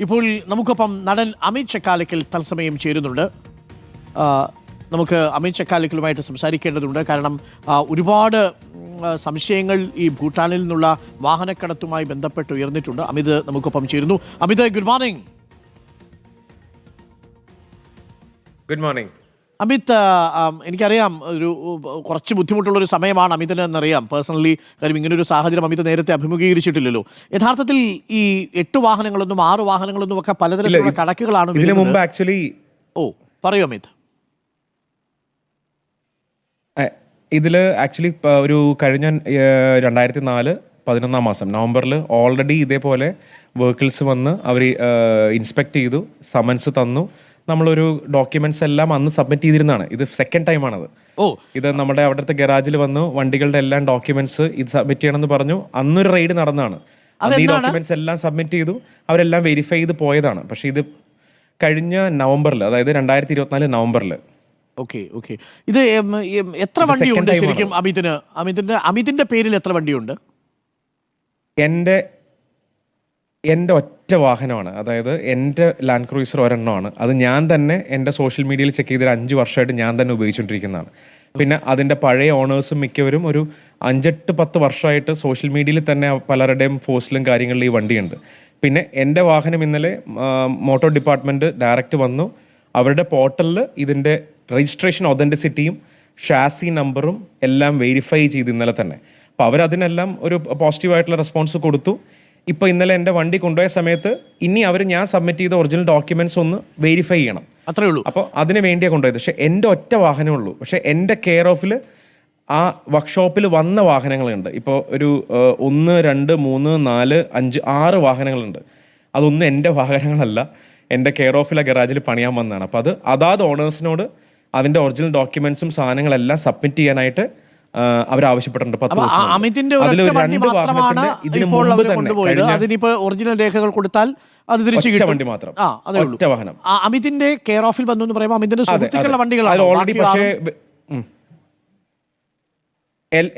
ഇപ്പോൾ നമുക്കൊപ്പം നടൻ അമിത് ചക്കാലക്കൽ തത്സമയം ചേരുന്നുണ്ട്. നമുക്ക് അമിത് ചക്കാലക്കലുമായിട്ട് സംസാരിക്കേണ്ടതുണ്ട്. കാരണം ഒരുപാട് സംശയങ്ങൾ ഈ ഭൂട്ടാനിൽ നിന്നുള്ള വാഹനക്കടത്തുമായി ബന്ധപ്പെട്ട് ഉയർന്നിട്ടുണ്ട്. അമിത് നമുക്കൊപ്പം ചേരുന്നു. Amit, good morning. Good morning Amit, എനിക്കറിയാം ഒരു കുറച്ച് ബുദ്ധിമുട്ടുള്ളൊരു സമയമാണ് അമിതിന് എന്നറിയാം പേഴ്സണലി. കാര്യം ഇങ്ങനൊരു സാഹചര്യം അമിത് നേരത്തെ അഭിമുഖീകരിച്ചിട്ടില്ലല്ലോ. യഥാർത്ഥത്തിൽ ഈ 8 വാഹനങ്ങളൊന്നും 6 വാഹനങ്ങളൊന്നും ഒക്കെ പലതരത്തിലുള്ള കണക്കുകളാണ്. പറയൂ അമിത്. ഇതിൽ ആക്ച്വലി ഒരു കഴിഞ്ഞ 2004 11 മാസം നവംബറിൽ ഓൾറെഡി ഇതേപോലെ വെഹിക്കിൾസ് വന്ന് അവർ ഇൻസ്പെക്ട് ചെയ്തു, സമൻസ് തന്നു. നമ്മളൊരു ഡോക്യുമെന്റ്സ് എല്ലാം അന്ന് സബ്മിറ്റ് ചെയ്തിരുന്നതാണ്. ഇത് സെക്കൻഡ് ടൈമാണത്. ഇത് നമ്മുടെ അവിടുത്തെ ഗരാജിൽ വന്നു വണ്ടികളുടെ എല്ലാം ഡോക്യുമെന്റ്സ് ഇത് സബ്മിറ്റ് ചെയ്യണമെന്ന് പറഞ്ഞു. അന്നൊരു റെയ്ഡ് നടന്നതാണ്. ഈ ഡോക്യുമെന്റ്സ് എല്ലാം സബ്മിറ്റ് ചെയ്തു, അവരെല്ലാം വെരിഫൈ ചെയ്ത് പോയതാണ്. പക്ഷെ ഇത് കഴിഞ്ഞ നവംബറിൽ, അതായത് 2024 നവംബറിൽ. ഇത് എത്ര വണ്ടിയുണ്ട് ശരിക്കും അമിതിന്റെ പേരിൽ എത്ര വണ്ടിയുണ്ട്? എൻ്റെ ഒറ്റ വാഹനമാണ്, അതായത് എൻ്റെ ലാൻഡ് ക്രൂയിസർ ഒരെണ്ണമാണ്. അത് ഞാൻ തന്നെ എൻ്റെ സോഷ്യൽ മീഡിയയിൽ ചെക്ക് ചെയ്തൊരു 5 വർഷമായിട്ട് ഞാൻ തന്നെ ഉപയോഗിച്ചുകൊണ്ടിരിക്കുന്നതാണ്. പിന്നെ അതിൻ്റെ പഴയ ഓണേഴ്സും മിക്കവരും ഒരു 5-8-10 വർഷമായിട്ട് സോഷ്യൽ മീഡിയയിൽ തന്നെ പലരുടെയും പോസ്റ്റിലും കാര്യങ്ങളിലും ഈ വണ്ടിയുണ്ട്. പിന്നെ എൻ്റെ വാഹനം ഇന്നലെ മോട്ടോർ ഡിപ്പാർട്ട്മെൻറ്റ് ഡയറക്റ്റ് വന്നു. അവരുടെ പോർട്ടലിൽ ഇതിൻ്റെ രജിസ്ട്രേഷൻ ഒതൻറ്റിസിറ്റിയും ഷാസി നമ്പറും എല്ലാം വെരിഫൈ ചെയ്ത് ഇന്നലെ തന്നെ. അപ്പോൾ അവരതിനെല്ലാം ഒരു പോസിറ്റീവായിട്ടുള്ള റെസ്പോൺസ് കൊടുത്തു. ഇപ്പോൾ ഇന്നലെ എൻ്റെ വണ്ടി കൊണ്ടുപോയ സമയത്ത് ഇനി ഞാൻ സബ്മിറ്റ് ചെയ്ത ഒറിജിനൽ ഡോക്യുമെന്റ്സ് ഒന്ന് വെരിഫൈ ചെയ്യണം, അത്രേ ഉള്ളൂ. അപ്പോൾ അതിന് വേണ്ടിയാണ് കൊണ്ടുപോയത്. പക്ഷെ എൻ്റെ ഒറ്റ വാഹനമേ ഉള്ളൂ. പക്ഷെ എൻ്റെ കെയർ ഓഫിൽ ആ വർക്ക്ഷോപ്പിൽ വന്ന വാഹനങ്ങളുണ്ട്. ഇപ്പോൾ ഒരു 1, 2, 3, 4, 5, 6 വാഹനങ്ങളുണ്ട്. അതൊന്നും എൻ്റെ വാഹനങ്ങളല്ല, എൻ്റെ കെയർ ഓഫിലെ ഗറാജിൽ പണിയാൻ വന്നതാണ്. അപ്പോൾ അതാത് ഓണേഴ്സിനോട് അതിൻ്റെ ഒറിജിനൽ ഡോക്യുമെന്റ്സും സാധനങ്ങളെല്ലാം സബ്മിറ്റ് ചെയ്യാനായിട്ട് അവർ ആവശ്യപ്പെട്ടിട്ടുണ്ട്. അമിതിന്റെ ഒറിജിനൽ രേഖകൾ കൊടുത്താൽ അത് തിരിച്ചു കിട്ടും. വണ്ടി മാത്രം, ഒറ്റ വാഹനം. അമിതിന്റെ കെയർ ഓഫിൽ വന്നു എന്ന് പറയുമ്പോൾ അമിതിന്റെ സുഹൃത്തുക്കളുടെ വണ്ടികളാണ് ഓൾറെഡി. പക്ഷേ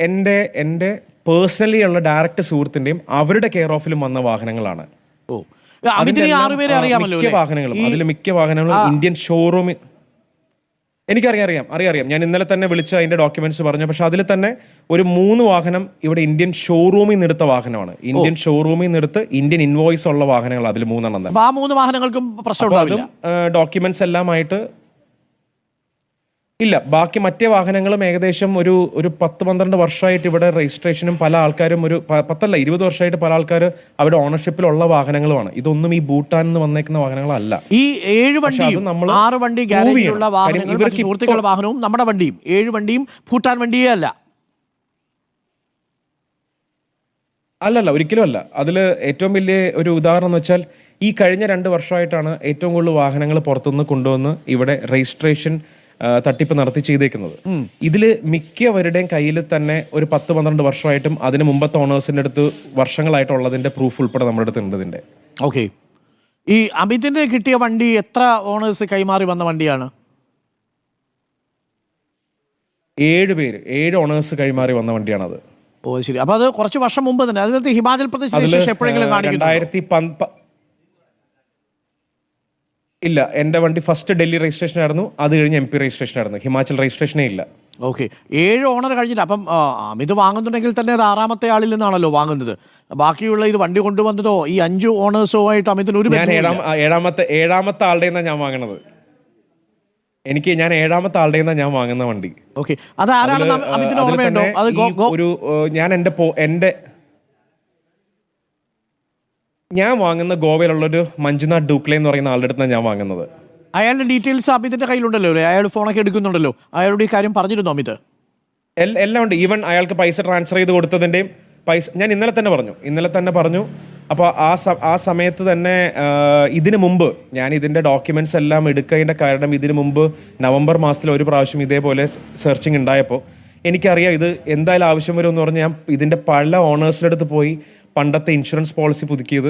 എൻ്റെ പേഴ്സണലി ഉള്ള ഡയറക്റ്റ് സുഹൃത്തിന്റെയും അവരുടെ കെയർ ഓഫിലും വന്ന വാഹനങ്ങളാണ്. മിക്ക വാഹനങ്ങളും ഇന്ത്യൻ ഷോറൂമിൽ എനിക്കറിയാം. ഞാൻ ഇന്നലെ തന്നെ വിളിച്ച് അതിന്റെ ഡോക്യുമെന്റ്സ് പറഞ്ഞു. പക്ഷെ അതിൽ തന്നെ ഒരു 3 വാഹനം ഇവിടെ ഇന്ത്യൻ ഷോറൂമിൽ നിന്ന് എടുത്ത വാഹനമാണ്. ഇന്ത്യൻ ഷോറൂമിൽ നിന്ന് എടുത്ത് ഇന്ത്യൻ ഇൻവോയ്സ് ഉള്ള വാഹനങ്ങൾ അതിൽ 3 എണ്ണം തന്നെ. ആ 3 വാഹനങ്ങൾക്കും പ്രശ്നം ഡോക്യുമെന്റ്സ് എല്ലാം ആയിട്ട് ഇല്ല. ബാക്കി മറ്റേ വാഹനങ്ങളും ഏകദേശം ഒരു 10-12 വർഷമായിട്ട് ഇവിടെ രജിസ്ട്രേഷനും പല ആൾക്കാരും ഒരു 10-20 വർഷമായിട്ട് പല ആൾക്കാർ അവരുടെ ഓണർഷിപ്പിലുള്ള വാഹനങ്ങളുമാണ്. ഇതൊന്നും ഈ ഭൂട്ടാനിൽ നിന്ന് വന്നേക്കുന്ന വാഹനങ്ങളല്ല. ഈ 7 വണ്ടിയും 6 വണ്ടി ഗാരേജിലുള്ള വാഹനങ്ങൾ, സുഹൃത്തുക്കളുടെ വാഹനവും നമ്മുടെ വണ്ടിയും 7 വണ്ടിയും ഭൂട്ടാൻ വണ്ടിയേ അല്ല. അല്ലല്ല, ഒരിക്കലും അല്ല. അതിൽ ഏറ്റവും വലിയ ഒരു ഉദാഹരണം എന്ന് വെച്ചാൽ ഈ കഴിഞ്ഞ 2 വർഷമായിട്ടാണ് ഏറ്റവും കൂടുതൽ വാഹനങ്ങൾ പുറത്തുനിന്ന് കൊണ്ടുവന്ന് ഇവിടെ രജിസ്ട്രേഷൻ തട്ടിപ്പ് നടത്തി ചെയ്തേക്കുന്നത്. ഇതില് മിക്കവരുടെയും കയ്യിൽ തന്നെ ഒരു 10-12 വർഷമായിട്ടും അതിന് മുമ്പത്തെ ഓണേഴ്സിന്റെ അടുത്ത് വർഷങ്ങളായിട്ടുള്ളതിന്റെ പ്രൂഫ് ഉൾപ്പെടെ നമ്മുടെ അടുത്ത് ഉണ്ട് ഇതിന്റെ. ഈ അമിതിന് കിട്ടിയ വണ്ടി എത്ര ഓണേഴ്സ് കൈമാറി വന്ന വണ്ടിയാണ്? 7 ഓണേഴ്സ് കൈമാറി വന്ന വണ്ടിയാണത്. ശരി. അപ്പൊ അത് കുറച്ച് വർഷം മുമ്പ് തന്നെ. അതിനകത്ത് ഹിമാചൽ പ്രദേശ് എപ്പോഴെങ്കിലും കാണിക്കുന്നു? ഇല്ല, എൻ്റെ വണ്ടി ഫസ്റ്റ് ഡൽഹി രജിസ്ട്രേഷൻ ആയിരുന്നു, അത് കഴിഞ്ഞ് MP രജിസ്ട്രേഷൻ ആയിരുന്നു, ഹിമാചൽ രജിസ്ട്രേഷനേ ഇല്ല. 7 ഓണർ കഴിഞ്ഞില്ല. അപ്പം അമിത് വാങ്ങുന്നുണ്ടെങ്കിൽ തന്നെ അത് 6ാമത്തെ ആളിൽ നിന്നാണല്ലോ വാങ്ങുന്നത്. ബാക്കിയുള്ള ഇത് വണ്ടി കൊണ്ടുവന്നതോ ഈ 5 ഓണേഴ്സോ ആയിട്ട് അമിതിന് ഒരു ഏഴാമത്തെ ആളുടെ ഞാൻ വാങ്ങണത്. ഞാൻ 7ാമത്തെ ആളുടെ ഞാൻ വാങ്ങുന്ന വണ്ടി. ഞാൻ വാങ്ങുന്ന ഗോവയിലുള്ളൊരു മഞ്ജുനാഥ് ഡൂക്ലെ എന്ന് പറയുന്ന ആളുടെ അടുത്താണ് ഞാൻ വാങ്ങുന്നത്. അയാളുടെ ഡീറ്റെയിൽസ് അമിതിന്റെ കയ്യിലുണ്ടല്ലോ, അയാൾ ഫോണൊക്കെ എടുക്കുന്നുണ്ടല്ലോ. അയാളുടെ ഈ കാര്യം പറഞ്ഞിരുന്നു അമിത്? എല്ലാം ഉണ്ട്. ഈവൻ അയാൾക്ക് പൈസ ട്രാൻസ്ഫർ ചെയ്ത് കൊടുത്തതിൻ്റെയും പൈസ ഞാൻ ഇന്നലെ തന്നെ പറഞ്ഞു. അപ്പോൾ ആ സമയത്ത് തന്നെ ഇതിനു മുമ്പ് ഞാൻ ഇതിൻ്റെ ഡോക്യുമെന്റ്സ് എല്ലാം എടുക്കുന്നതിൻ്റെ കാരണം ഇതിനു മുമ്പ് നവംബർ മാസത്തിൽ ഒരു പ്രാവശ്യം ഇതേപോലെ സെർച്ചിങ് ഉണ്ടായപ്പോൾ എനിക്കറിയാം ഇത് എന്തായാലും ആവശ്യം വരുമെന്ന് പറഞ്ഞ് ഞാൻ ഇതിൻ്റെ പല ഓണേഴ്സിൻ്റെ അടുത്ത് പോയി പണ്ടത്തെ ഇൻഷുറൻസ് പോളിസി പുതുക്കിയത്,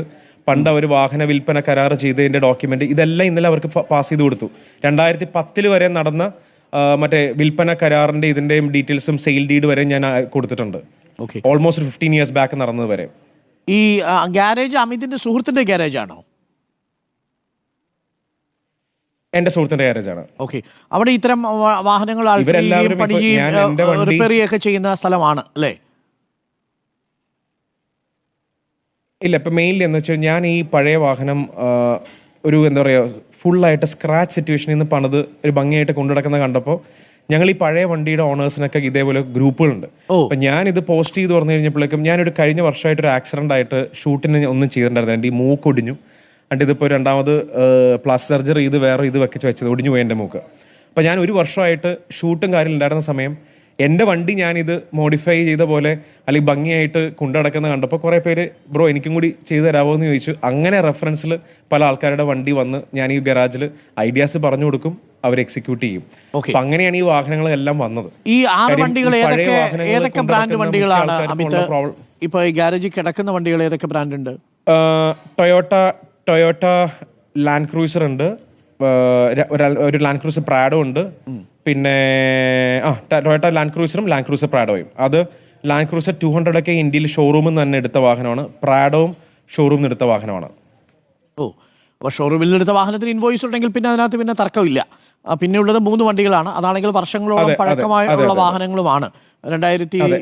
പണ്ട് അവർ വാഹന വിൽപ്പന കരാർ ചെയ്തതിൻ്റെ ഡോക്യുമെന്റ് ഇതെല്ലാം ഇന്നലെ അവർക്ക് പാസ് ചെയ്ത് കൊടുത്തു. 2010 വരെ നടന്ന മറ്റേ വിൽപ്പന കരാറിന്റെ ഇതിന്റെയും ഡീറ്റെയിൽസും സെയിൽ ഡീഡ് വരെ ഞാൻ കൊടുത്തിട്ടുണ്ട്. ഓൾമോസ്റ്റ് 15 years ബാക്ക് നടന്നത് വരെ. ഈ ഗാരേജ് അമിതിന്റെ സുഹൃത്തിന്റെ ഗാരേജ് ആണോ? എൻ്റെ സുഹൃത്തിൻ്റെ ഗാരേജാണ്. ഓക്കെ. അവിടെ ഇത്തരം വാഹനങ്ങൾ ഇവരെല്ലാവരും പണി ഞാൻ എൻ്റെ വണ്ടി റിപ്പയർ ചെയ്യുകയൊക്കെ ചെയ്യുന്ന സ്ഥലമാണ് അല്ലേ? ഇല്ല, ഇപ്പം മെയിൻലി എന്ന് വെച്ചാൽ ഞാൻ ഈ പഴയ വാഹനം ഒരു എന്താ പറയുക ഫുള്ളായിട്ട് സ്ക്രാച്ച് സിറ്റുവേഷനിൽ നിന്ന് പണിത് ഒരു ഭംഗിയായിട്ട് കൊണ്ടുനടക്കുന്നത് കണ്ടപ്പോൾ ഞങ്ങൾ ഈ പഴയ വണ്ടിയുടെ ഓണേഴ്സിനൊക്കെ ഇതേപോലെ ഗ്രൂപ്പുകളുണ്ട്. അപ്പം ഞാനിത് പോസ്റ്റ് ചെയ്ത് പറഞ്ഞു കഴിഞ്ഞപ്പോഴേക്കും ഞാനൊരു കഴിഞ്ഞ വർഷമായിട്ട് ഒരു ആക്സിഡൻ്റ് ആയിട്ട് ഷൂട്ടിന് ഒന്നും ചെയ്തിട്ടുണ്ടായിരുന്നു. എൻ്റെ ഈ മൂക്കൊടിഞ്ഞു. എന്നിട്ട് ഇതിപ്പോൾ രണ്ടാമത് പ്ലാസ്റ്റിക് സർജറി ചെയ്ത് വേറെ ഇത് വെച്ചത് ഒടിഞ്ഞു പോയി എൻ്റെ മൂക്ക്. അപ്പം ഞാൻ ഒരു വർഷമായിട്ട് ഷൂട്ടും കാര്യങ്ങളുണ്ടായിരുന്ന സമയം എൻ്റെ വണ്ടി ഞാനിത് മോഡിഫൈ ചെയ്ത പോലെ അല്ലെങ്കിൽ ഭംഗിയായിട്ട് കൊണ്ടുനടക്കുന്ന കണ്ടപ്പോൾ കുറേ പേര് ബ്രോ എനിക്കും കൂടി ചെയ്തു തരാമോ എന്ന് ചോദിച്ചു. അങ്ങനെ റെഫറൻസിൽ പല ആൾക്കാരുടെ വണ്ടി വന്ന് ഞാൻ ഈ ഗരാജിൽ ഐഡിയാസ് പറഞ്ഞു കൊടുക്കും, അവർ എക്സിക്യൂട്ട് ചെയ്യും. അപ്പൊ അങ്ങനെയാണ് ഈ വാഹനങ്ങളെല്ലാം വന്നത്. ഈ 6 വണ്ടികൾ ഏതൊക്കെ ബ്രാൻഡ് വണ്ടികളാണ് അമിത്? ഇപ്പൊ ഈ ഗാരേജിൽ കിടക്കുന്ന വണ്ടികൾ ഏതൊക്കെ ബ്രാൻഡ് ഉണ്ട്? ടൊയോട്ട ലാൻഡ് ക്രൂസർ ഉണ്ട്, ഒരു ലാൻഡ് ക്രൂസർ പ്രാഡോ ഉണ്ട്, പിന്നെ ടൊയോട്ട ലാൻഡ് ക്രൂസറും ലാൻഡ് ക്രൂസർ പ്രാഡോയും. അത് ലാൻഡ് ക്രൂസർ 200 ഒക്കെ ഇന്ത്യയിൽ ഷോറൂമിൽ നിന്ന് തന്നെ എടുത്ത വാഹനമാണ്. പ്രാഡോവും ഷോറൂമിൽ നിന്ന് എടുത്ത വാഹനമാണ്. അപ്പോൾ ഷോറൂമിൽ നിന്ന് എടുത്ത വാഹനത്തിന് ഇൻവോയ്സ് ഉണ്ടെങ്കിൽ പിന്നെ അതിനകത്ത് പിന്നെ തർക്കമില്ല. പിന്നെ ഉള്ളത് 3 വണ്ടികളാണ്. അതാണെങ്കിൽ വർഷങ്ങളോളം പഴക്കമായുള്ള വാഹനങ്ങളുമാണ്. 2010,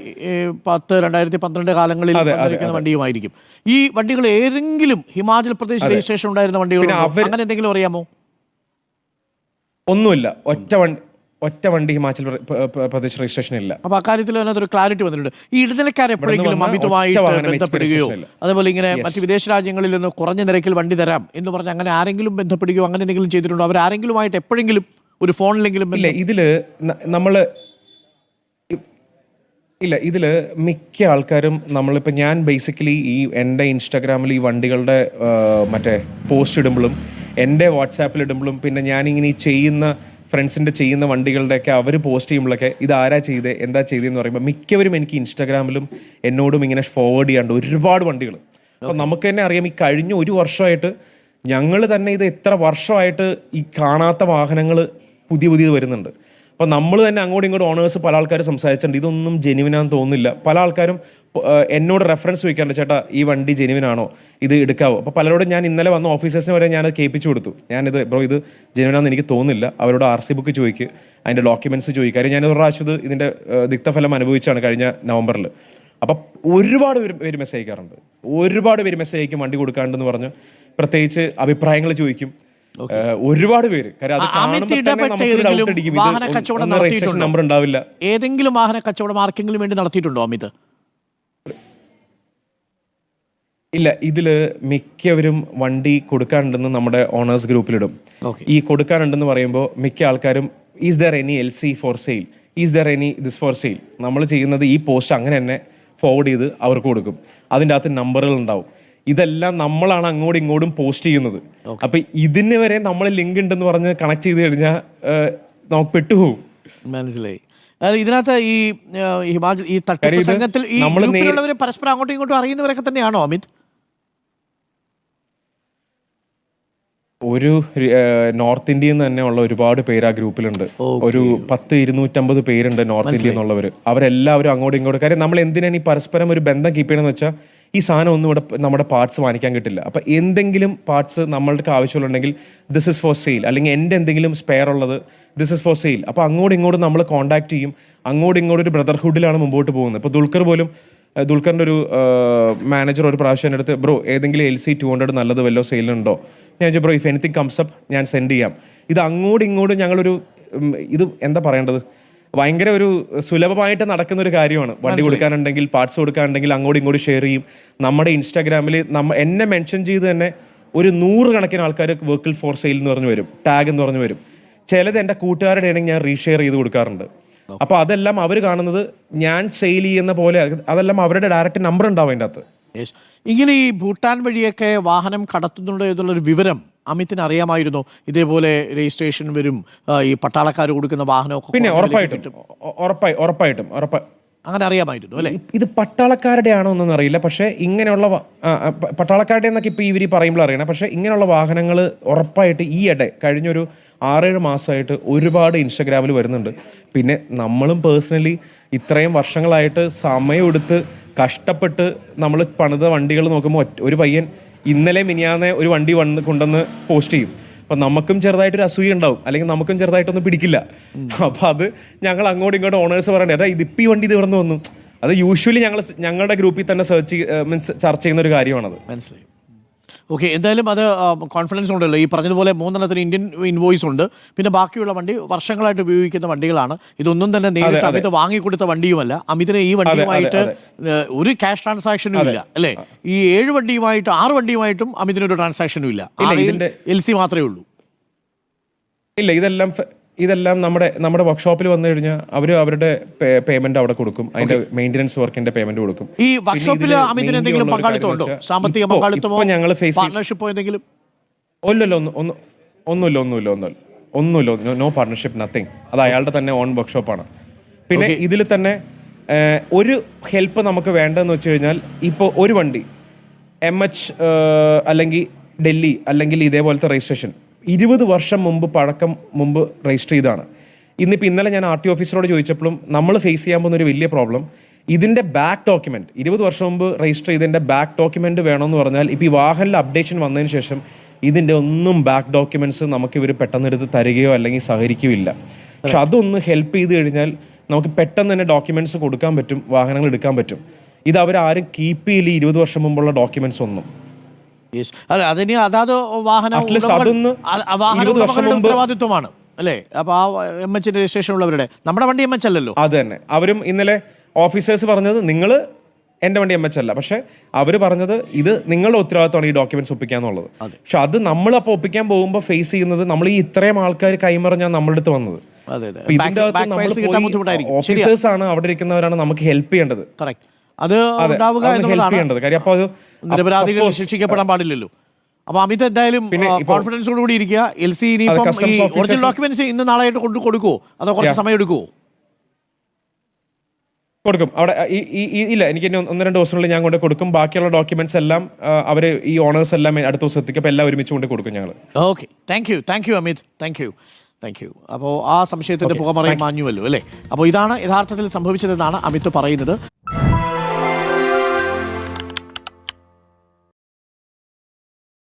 2012 കാലങ്ങളിൽ വന്നിരിക്കുന്ന വണ്ടിയുമായിരിക്കും. ഈ വണ്ടികൾ ഏതെങ്കിലും ഹിമാചൽ പ്രദേശ് രജിസ്ട്രേഷൻ ഉണ്ടായിരുന്ന വണ്ടികളോ അങ്ങനെ എന്തെങ്കിലും അറിയാമോ? ഒന്നുമില്ല, ഒറ്റ വണ്ടി ഹിമാചൽ പ്രദേശ് രജിസ്ട്രേഷൻ ഇല്ല. അപ്പൊ അക്കാര്യത്തിൽ അതിനകത്തൊരു ക്ലാരിറ്റി വന്നിട്ടുണ്ട്. ഈ ഇടനിലക്കാർ എപ്പോഴെങ്കിലും അമിതമായിട്ട് ബന്ധപ്പെടുകയോ അതുപോലെ ഇങ്ങനെ മറ്റ് വിദേശ രാജ്യങ്ങളിൽ നിന്ന് കുറഞ്ഞ നിരക്കിൽ വണ്ടി തരാം എന്ന് പറഞ്ഞ് അങ്ങനെ ആരെങ്കിലും ബന്ധപ്പെടുകയോ അങ്ങനെ എന്തെങ്കിലും ചെയ്തിട്ടുണ്ടോ? അവർ ആരെങ്കിലുമായിട്ട് എപ്പോഴെങ്കിലും ഒരു ഫോണിലെങ്കിലും? ഇല്ല, ഇതില് മിക്ക ആൾക്കാരും നമ്മളിപ്പോൾ ഞാൻ ബേസിക്കലി ഈ എൻ്റെ ഇൻസ്റ്റാഗ്രാമിൽ ഈ വണ്ടികളുടെ മറ്റേ പോസ്റ്റ് ഇടുമ്പോഴും എൻ്റെ വാട്സാപ്പിൽ ഇടുമ്പോഴും പിന്നെ ഞാനിങ്ങനെ ഈ ചെയ്യുന്ന ഫ്രണ്ട്സിൻ്റെ ചെയ്യുന്ന വണ്ടികളുടെയൊക്കെ അവർ പോസ്റ്റ് ചെയ്യുമ്പോഴൊക്കെ ഇത് ആരാ ചെയ്തേ എന്താ ചെയ്തതെന്ന് പറയുമ്പോൾ മിക്കവരും എനിക്ക് ഇൻസ്റ്റാഗ്രാമിലും എന്നോടും ഇങ്ങനെ ഫോർവേഡ് ചെയ്യാണ്ട് ഒരുപാട് വണ്ടികൾ. അപ്പം നമുക്ക് തന്നെ അറിയാം, ഈ കഴിഞ്ഞ ഒരു വർഷമായിട്ട് ഞങ്ങൾ തന്നെ ഇത് എത്ര വർഷമായിട്ട് ഈ കാണാത്ത വാഹനങ്ങൾ പുതിയത് വരുന്നുണ്ട്. അപ്പോൾ നമ്മൾ തന്നെ അങ്ങോട്ടും ഇങ്ങോട്ടും ഓണേഴ്സ് പല ആൾക്കാർ സംസാരിച്ചിട്ടുണ്ട്, ഇതൊന്നും ജെനുവിനാന്ന് തോന്നുന്നില്ല. പല ആൾക്കാരും എന്നോട് റെഫറൻസ് ചോദിക്കാറുണ്ട്, ചേട്ടാ ഈ വണ്ടി ജെനുവിനാണോ, ഇത് എടുക്കാവോ? അപ്പോൾ പലരോടും ഞാൻ ഇന്നലെ വന്ന ഓഫീസേഴ്സിന് വരെ ഞാനത് കേൾപ്പിച്ചു കൊടുത്തു. ഞാനിത് ബ്രോ ഇത് ജെനുവിനാന്ന് എനിക്ക് തോന്നുന്നില്ല, അവരോട് RC ബുക്ക് ചോദിക്കുക, അതിൻ്റെ ഡോക്യുമെൻറ്റ്സ് ചോദിക്കുക. കാര്യം ഞാനൊരു പ്രാവശ്യം ഇതിൻ്റെ ദിക്തഫലം അനുഭവിച്ചാണ് കഴിഞ്ഞ നവംബറിൽ. അപ്പം ഒരുപാട് പേര് മെസ്സേജ് അയക്കാറുണ്ട്, ഒരുപാട് പേര് മെസ്സേജ് അയക്കും വണ്ടി കൊടുക്കാണ്ടെന്ന് പറഞ്ഞ്, പ്രത്യേകിച്ച് അഭിപ്രായങ്ങൾ ചോദിക്കും ഒരുപാട് പേര്. നമ്പർ ഉണ്ടാവില്ല. ഏതെങ്കിലും വാഹന കച്ചവടം ആർക്കെങ്കിലും വേണ്ടി നടത്തിയിട്ടുണ്ടോ അമിത്? ഇല്ല, ഇതില് മിക്കവരും വണ്ടി കൊടുക്കാനുണ്ടെന്ന് നമ്മുടെ ഓണേഴ്സ് ഗ്രൂപ്പിലിടും. ഈ കൊടുക്കാനുണ്ടെന്ന് പറയുമ്പോൾ മിക്ക ആൾക്കാരും is there any LC for sale, is there any this for sale. നമ്മൾ ചെയ്യുന്നത് ഈ പോസ്റ്റ് അങ്ങനെ തന്നെ ഫോർവേഡ് ചെയ്ത് അവർക്ക് കൊടുക്കും. അതിൻ്റെ അകത്ത് നമ്പറുകൾ ഉണ്ടാവും. ഇതെല്ലാം നമ്മളാണ് അങ്ങോട്ടും ഇങ്ങോട്ടും പോസ്റ്റ് ചെയ്യുന്നത്. അപ്പൊ ഇതിന് വരെ നമ്മൾ ലിങ്ക് ഉണ്ടെന്ന് പറഞ്ഞ് കണക്ട് ചെയ്ത് കഴിഞ്ഞാൽ നമുക്ക് പെട്ടുപോകും. മനസ്സിലായി. ഇതിനകത്ത് ഈ ഹിമാചൽ ഈ തട്ടിപ്പ് സംഘത്തിൽ ഈ ഗ്രൂപ്പിലുള്ളവരെ പരസ്പരം അങ്ങോട്ടും ഇങ്ങോട്ടും അറിയുന്നവരൊക്കെ തന്നെയാണോ അമിത്? ഒരു നോർത്ത് ഇന്ത്യയിൽ നിന്ന് തന്നെ ഉള്ള ഒരുപാട് പേര് ആ ഗ്രൂപ്പിലുണ്ട്. ഒരു 250 പേരുണ്ട് നോർത്ത് ഇന്ത്യയിൽ നിന്നുള്ളവർ. അവരെല്ലാവരും അങ്ങോട്ടും ഇങ്ങോട്ടും. കാര്യം നമ്മൾ എന്തിനാണ് ഈ പരസ്പരം ഒരു ബന്ധം കീപ്പ് ചെയ്യണമെന്ന് വെച്ചാൽ ഈ സാധനം ഒന്നും ഇവിടെ നമ്മുടെ പാർട്സ് വാങ്ങിക്കാൻ കിട്ടില്ല. അപ്പം എന്തെങ്കിലും പാർട്സ് നമ്മൾക്ക് ആവശ്യമുണ്ടെങ്കിൽ ദിസ് ഇസ് ഫോർ സെയിൽ, അല്ലെങ്കിൽ എൻ്റെ എന്തെങ്കിലും സ്പെയർ ഉള്ളത് ദിസ് ഇസ് ഫോർ സെയിൽ. അപ്പോൾ അങ്ങോട്ടും ഇങ്ങോട്ടും നമ്മൾ കോൺടാക്ട് ചെയ്യും. അങ്ങോട്ടും ഇങ്ങോട്ടും ഒരു ബ്രദർഹുഡിലാണ് മുമ്പോട്ട് പോകുന്നത്. ഇപ്പോൾ ദുൽഖറിൻ്റെ ഒരു മാനേജർ ഒരു പ്രാവശ്യം എൻ്റെ അടുത്ത്, ബ്രോ ഏതെങ്കിലും LC 200 നല്ലത് വല്ലോ സെയിലുണ്ടോ? ഞാൻ ചോദിച്ചു, bro if anything comes up ഞാൻ സെൻഡ് ചെയ്യാം. ഇത് അങ്ങോട്ടും ഇങ്ങോട്ടും ഞങ്ങളൊരു ഇത് എന്താ പറയേണ്ടത്, ഭയങ്കര ഒരു സുലഭമായിട്ട് നടക്കുന്ന ഒരു കാര്യമാണ്. വണ്ടി കൊടുക്കാനുണ്ടെങ്കിൽ പാർട്സ് കൊടുക്കാനുണ്ടെങ്കിൽ അങ്ങോട്ടും ഇങ്ങോട്ടും ഷെയർ ചെയ്യും. നമ്മുടെ ഇൻസ്റ്റാഗ്രാമിൽ എന്നെ മെൻഷൻ ചെയ്ത് തന്നെ ഒരു 100 കണക്കിന് ആൾക്കാർ വെഹിക്കിൾ ഫോർ സെയിൽ എന്ന് പറഞ്ഞു വരും, ടാഗ് എന്ന് പറഞ്ഞു വരും. ചിലത് എൻ്റെ കൂട്ടുകാരുടെ ആണെങ്കിൽ ഞാൻ റീഷെയർ ചെയ്ത് കൊടുക്കാറുണ്ട്. അപ്പോൾ അതെല്ലാം അവർ കാണുന്നത് ഞാൻ സെയിൽ ചെയ്യുന്ന പോലെ, അതെല്ലാം അവരുടെ ഡയറക്റ്റ് നമ്പർ ഉണ്ടാവും അതിൻ്റെ അകത്ത്. ഇങ്ങനെ ഈ ഭൂട്ടാൻ വഴിയൊക്കെ വാഹനം കടത്തുന്നുണ്ടോ എന്നുള്ളൊരു വിവരം അമിത്തിന് അറിയാമായിരുന്നു? ഇതേപോലെ രജിസ്ട്രേഷൻ വരും, ഈ പട്ടാളക്കാർ കൊടുക്കുന്ന വാഹനമൊക്കെ? പിന്നെ ഉറപ്പായിട്ടും അങ്ങനെ അറിയാമായിരുന്നു അല്ലേ? ഇത് പട്ടാളക്കാരുടെ ആണോ എന്നൊന്നും അറിയില്ല. പക്ഷേ ഇങ്ങനെയുള്ള പട്ടാളക്കാരുടെ എന്നൊക്കെ ഇപ്പൊ ഇവർ പറയുമ്പോൾ അറിയണം. പക്ഷെ ഇങ്ങനെയുള്ള വാഹനങ്ങൾ ഉറപ്പായിട്ട് ഈ കഴിഞ്ഞൊരു 6-7 മാസമായിട്ട് ഒരുപാട് ഇൻസ്റ്റാഗ്രാമിൽ വരുന്നുണ്ട്. പിന്നെ നമ്മളും പേഴ്സണലി ഇത്രയും വർഷങ്ങളായിട്ട് സമയമെടുത്ത് കഷ്ടപ്പെട്ട് നമ്മൾ പണിത വണ്ടികൾ നോക്കുമ്പോൾ ഒരു പയ്യൻ ഇന്നലെ മിനിയാന്നെ ഒരു വണ്ടി കൊണ്ടുവന്ന് പോസ്റ്റ് ചെയ്യും. അപ്പൊ നമുക്കും ചെറുതായിട്ടൊരു അസൂയ ഉണ്ടാവും, അല്ലെങ്കിൽ നമുക്കും ചെറുതായിട്ടൊന്നും പിടിക്കില്ല. അപ്പൊ അത് ഞങ്ങൾ അങ്ങോട്ടും ഇങ്ങോട്ടും ഓണേഴ്സ് പറയണ്ടേ, അതാ ഇതിപ്പോ ഈ വണ്ടി ഇത് ഇവിടെ നിന്ന് വന്നു. അത് യൂഷ്വലി ഞങ്ങളുടെ ഗ്രൂപ്പിൽ തന്നെ മീൻസ് ചർച്ച ചെയ്യുന്ന ഒരു കാര്യമാണത്. മനസ്സിലായി. ഓക്കെ, എന്തായാലും അത് കോൺഫിഡൻസ് ഉണ്ടല്ലോ. ഈ പറഞ്ഞതുപോലെ 3 ഇന്ത്യൻ ഇൻവോയ്സ് ഉണ്ട്. പിന്നെ ബാക്കിയുള്ള വണ്ടി വർഷങ്ങളായിട്ട് ഉപയോഗിക്കുന്ന വണ്ടികളാണ്. ഇതൊന്നും തന്നെ നേരിട്ട് അമിത് വാങ്ങിക്കൊടുത്ത വണ്ടിയുമല്ല. അമിതിന് ഈ വണ്ടിയുമായിട്ട് ഒരു ക്യാഷ് ട്രാൻസാക്ഷനും ഇല്ല അല്ലേ? ഈ 7 വണ്ടിയുമായിട്ട് 6 വണ്ടിയുമായിട്ടും അമിതിനൊരു ട്രാൻസാക്ഷനും ഇല്ല. LC മാത്രമേ ഉള്ളൂ. ഇല്ല, ഇതെല്ലാം നമ്മുടെ വർക്ക്ഷോപ്പിൽ വന്നു കഴിഞ്ഞാൽ അവരുടെ പേയ്മെന്റ് അവിടെ കൊടുക്കും. അതിന്റെ മെയിൻ്റനൻസ് വർക്കിന്റെ പേയ്മെന്റ് കൊടുക്കും. ഈ വർക്ക്ഷോപ്പിൽ അമിതിന് എന്തെങ്കിലും പങ്കാളിത്തം ഉണ്ടോ? സാമ്പത്തിക പങ്കാളിത്തമോ പാർട്ണർഷിപ്പോ എന്തെങ്കിലും? ഒന്നുമില്ല, നോ പാർട്ണർഷിപ്പ്, നത്തിങ്. അത് അയാളുടെ തന്നെ ഓൺ വർക്ക്ഷോപ്പാണ്. പിന്നെ ഇതിൽ തന്നെ ഒരു ഹെൽപ്പ് നമുക്ക് വേണ്ടതെന്ന് വെച്ച് കഴിഞ്ഞാൽ, ഇപ്പോൾ ഒരു വണ്ടി MH അല്ലെങ്കിൽ ഡൽഹി അല്ലെങ്കിൽ ഇതേപോലത്തെ രജിസ്ട്രേഷൻ 20 വർഷം പഴക്കം മുമ്പ് രജിസ്റ്റർ ചെയ്താണ്. ഇന്നലെ ഞാൻ RT ഓഫീസറോട് ചോദിച്ചപ്പോഴും നമ്മൾ ഫേസ് ചെയ്യാൻ പോകുന്ന ഒരു വലിയ പ്രോബ്ലം ഇതിന്റെ ബാക്ക് ഡോക്യുമെന്റ്, 20 വർഷം മുമ്പ് രജിസ്റ്റർ ചെയ്തതിന്റെ ബാക്ക് ഡോക്യുമെന്റ് വേണമെന്ന് പറഞ്ഞാൽ ഇപ്പോൾ ഈ വാഹനത്തിൽ അപ്ഡേഷൻ വന്നതിന് ശേഷം ഇതിന്റെ ഒന്നും ബാക്ക് ഡോക്യുമെന്റ്സ് നമുക്ക് ഇവർ പെട്ടെന്ന് എടുത്ത് തരികയോ അല്ലെങ്കിൽ സഹകരിക്കുകയോ ഇല്ല. പക്ഷെ അതൊന്ന് ഹെൽപ്പ് ചെയ്ത് കഴിഞ്ഞാൽ നമുക്ക് പെട്ടെന്ന് തന്നെ ഡോക്യുമെന്റ്സ് കൊടുക്കാൻ പറ്റും, വാഹനങ്ങൾ എടുക്കാൻ പറ്റും. ഇത് അവരാരും കീപ്പ് ചെയ്യില്ല 20 വർഷം മുമ്പുള്ള ഡോക്യുമെന്റ്സ് ഒന്നും. ഉത്തരവാദിത്വമാണ് അല്ലേ? അപ്പൊ ആ MH രജിസ്ട്രേഷൻ ഉള്ളവരുടെ, നമ്മുടെ വണ്ടി MH അല്ലല്ലോ. അത് തന്നെ അവരും ഇന്നലെ ഓഫീസേഴ്സ് പറഞ്ഞത്, നിങ്ങൾ എന്റെ വണ്ടി MH അല്ല, പക്ഷെ അവര് പറഞ്ഞത് ഇത് നിങ്ങളുടെ ഉത്തരവാദിത്തമാണ് ഈ ഡോക്യുമെന്റ്സ് ഒപ്പിക്കാന്നുള്ളത്. പക്ഷെ അത് നമ്മൾ അപ്പൊ ഒപ്പിക്കാൻ പോകുമ്പോൾ ഫേസ് ചെയ്യുന്നത്, നമ്മൾ ഈ ഇത്രയും ആൾക്കാർ കൈമറിഞ്ഞാൽ നമ്മുടെ അടുത്ത് വന്നത്. ഇതിന്റെ അകത്ത് ഓഫീസേഴ്സ് ആണ്, അവിടെ ഇരിക്കുന്നവരാണ് നമുക്ക് ഹെൽപ്പ് ചെയ്യേണ്ടത്. അത് ഉണ്ടാവുക എന്നുള്ളതാണ്. കാര്യം അപ്പൊ അത് നിരപരാധികൾ ശിക്ഷിക്കപ്പെടാൻ പാടില്ലല്ലോ. അപ്പൊ അമിത് എന്തായാലും കോൺഫിഡൻസോടുകൂടി ഇരിക്കുക. LC ഇനിയിപ്പം ഈ ഒറിജിനൽ ഡോക്യുമെന്റ്സ് ഇന്ന് നാളെയായിട്ട് കൊടുക്കുവോ അതോ കുറച്ച് സമയം എടുക്കുവോ? കൊടുക്കും. അവിടെ ഇല്ല, എനിക്ക് 1-2 ദിവസത്തിനുള്ളിൽ ഞാൻ കൊണ്ട് കൊടുക്കും. ബാക്കിയുള്ള ഡോക്യുമെന്റ്സ് എല്ലാം അവര് ഈ ഓണേഴ്സ് എല്ലാം അടുത്ത ദിവസം എത്തിക്കും. അപ്പോൾ എല്ലാം ഒരുമിച്ച് കൊണ്ട് കൊടുക്കും ഞങ്ങൾ. Okay, thank you Amit, thank you. അപ്പോൾ ആ സംശയത്തിന്റെ പുകമറയും മാഞ്ഞുവല്ലോ അല്ലേ? അപ്പോൾ ഇതാണ് യഥാർത്ഥത്തിൽ സംഭവിച്ചതെന്നാണ് അമിത് പറയുന്നത്.